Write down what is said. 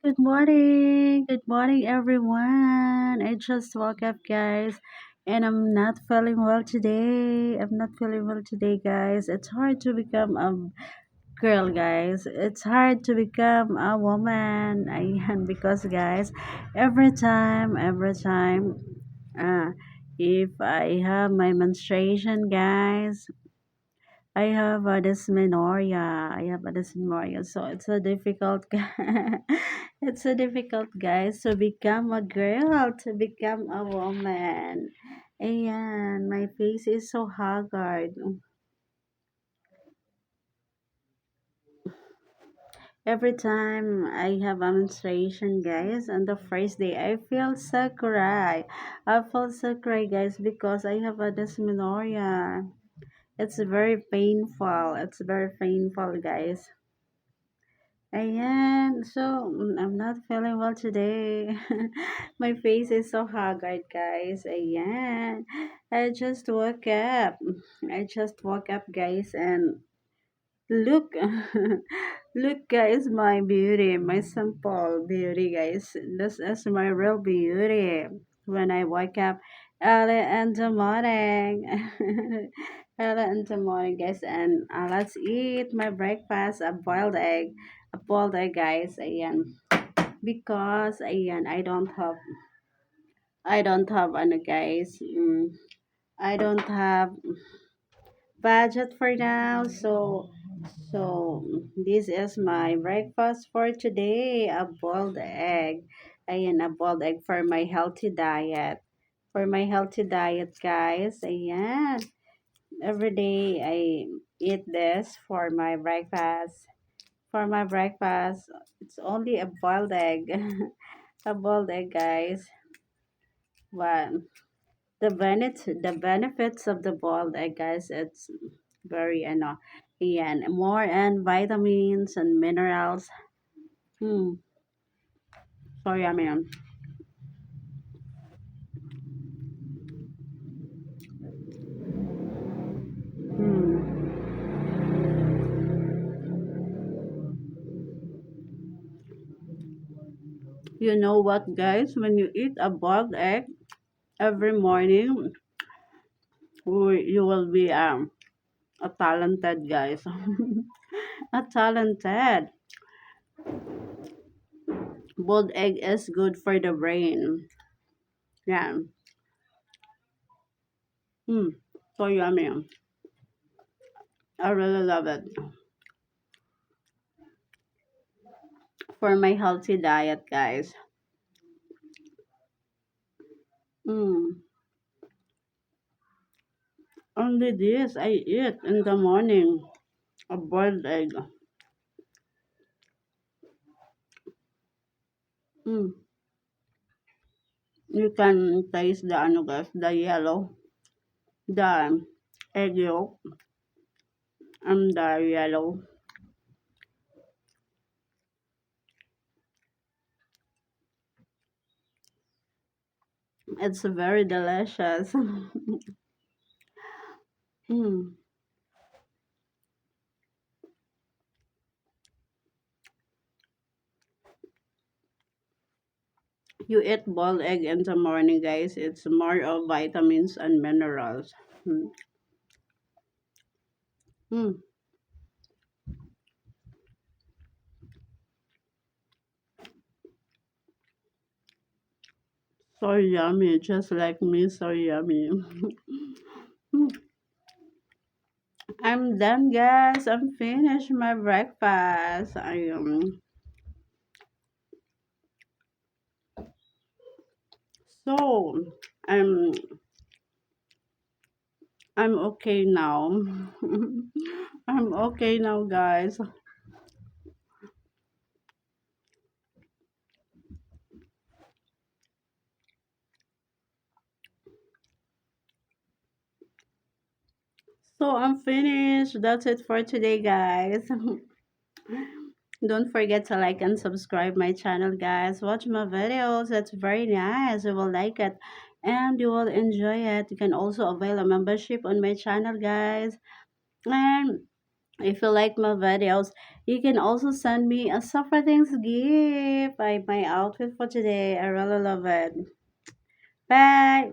Good morning, everyone. I just woke up, guys, and I'm not feeling well today. I'm not feeling well today, guys. It's hard to become a girl, guys. It's hard to become a woman. And because, guys, every time, uh, if I have my menstruation, guys, I have a dysmenorrhea. I have a dysmenorrhea, so it's a difficult. It's a difficult, guys, to become a girl, to become a woman. And my face is so haggard. Every time I have a menstruation, guys, on the first day, I feel so cry. I feel so cry, guys, because I have a dysmenorrhea. It's very painful. It's very painful, guys. Ayan. So, I'm not feeling well today. My face is so haggard, guys. Ayan. I just woke up. I just woke up, guys, and look. Look, guys, my beauty, my simple beauty, guys. This is my real beauty. When I wake up early in the morning. Early in the morning, guys, and let's eat my breakfast, a boiled egg, guys, ayan, because, ayan, I don't have, ano, guys, I don't have budget for now, so this is my breakfast for today, a boiled egg, ayan, a boiled egg for my healthy diet, guys, ayan, every day I eat this for my breakfast. For my breakfast, it's only a boiled egg. A boiled egg, guys. But the benefits of the boiled egg, guys, it's very, and more and vitamins and minerals. Hmm. Sorry, I mean, hmm. You know what, guys? When you eat a boiled egg every morning, you will be a talented, guys. A talented. Boiled egg is good for the brain. Yeah. Hmm. So yummy. I really love it. For my healthy diet, guys. Hmm. Only this I eat in the morning. A boiled egg. Hmm. You can taste the, guys, the yellow, the egg yolk, and the yellow. It's very delicious. Hmm. You eat boiled egg in the morning, guys. It's more of vitamins and minerals. Hmm. Hmm. So yummy, just like me, so yummy. I'm done, guys. I'm finished my breakfast. So I'm I'm okay now. I'm okay now, guys. So I'm finished. That's it for today, guys. Don't forget to like and subscribe my channel, guys. Watch my videos. It's very nice. You will like it and you will enjoy it. You can also avail a membership on my channel, guys. And If you like my videos, you can also send me a Suffer Things gift. My outfit for today. I really love it. Bye.